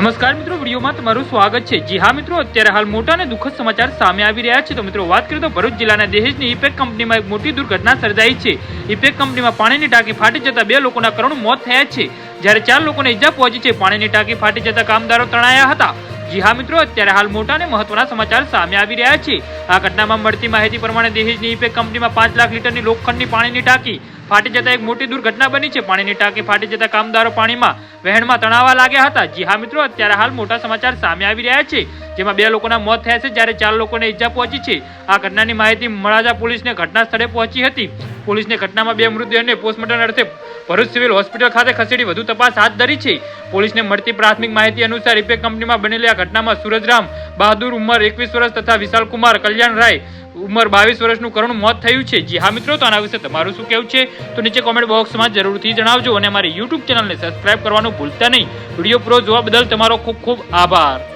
નમસ્કાર મિત્રો, વિડીયોમાં તમારું સ્વાગત છે। જી હા મિત્રો, અત્યારે હાલ મોટા અને દુઃખદ સમાચાર સામે આવી રહ્યા છે। તો મિત્રો વાત કરીએ તો ભરૂચ જિલ્લાના દહેજની ઇપેક કંપનીમાં એક મોટી દુર્ઘટના સર્જાઈ છે। ઇપેક કંપનીમાં પાણીની ટાંકી ફાટી જતા 2 લોકોના કરુણ મોત થયા છે, જ્યારે 4 લોકોને ઈજા પહોંચી છે। પાણીની ટાંકી ફાટી જતા કામદારો તણાયા હતા। જી હા મિત્રો, અત્યારે હાલ મોટા અને મહત્વના સમાચાર સામે આવી રહ્યા છે। આ ઘટનામાં મળતી માહિતી પ્રમાણે દહેજની ઇપેક કંપનીમાં 5 લાખ લીટરની લોખંડની પાણીની ટાંકી ફાટી જતા એક મોટી દુર્ઘટના બની છે। પાણીની ટાંકી ફાટી જતા કામદારો પાણીમાં વહેણમાં તણાવા લાગ્યા હતા। જી હા મિત્રો, અત્યારે હાલ મોટા સમાચાર સામે આવી રહ્યા છે, જેમાં 2 લોકોના મોત થયા છે, જ્યારે 4 લોકોને ઈજા પહોંચી છે। આ ઘટનાની માહિતી મળતા પોલીસને ઘટના સ્થળે પહોંચી હતી। પોલીસને ઘટનામાં 2 મૃતદેહને પોસ્ટમોર્ટમ અર્થે ભરૂચ સિવિલ હોસ્પિટલ ખાતે ખસેડી વધુ તપાસ હાથ ધરી છે। પોલીસને મળતી પ્રાથમિક માહિતી અનુસાર ઇપેક કંપનીમાં બનેલી આ ઘટનામાં સુરજરામ બહાદુર ઉંમર 21 વર્ષ તથા વિશાલ કુમાર કલ્યાણ રાય ઉંમર 22 વર્ષનું કરુણ મોત થયું છે। જી હા મિત્રો, તો આના વિશે તમારું શું કહેવું છે તો નીચે કોમેન્ટ બોક્સમાં જરૂરથી જણાવજો અને અમારી YouTube ચેનલને સબસ્ક્રાઇબ કરવાનું ભૂલતા નહીં। વિડીયો પૂરો જોવા બદલ તમારો ખૂબ ખૂબ આભાર।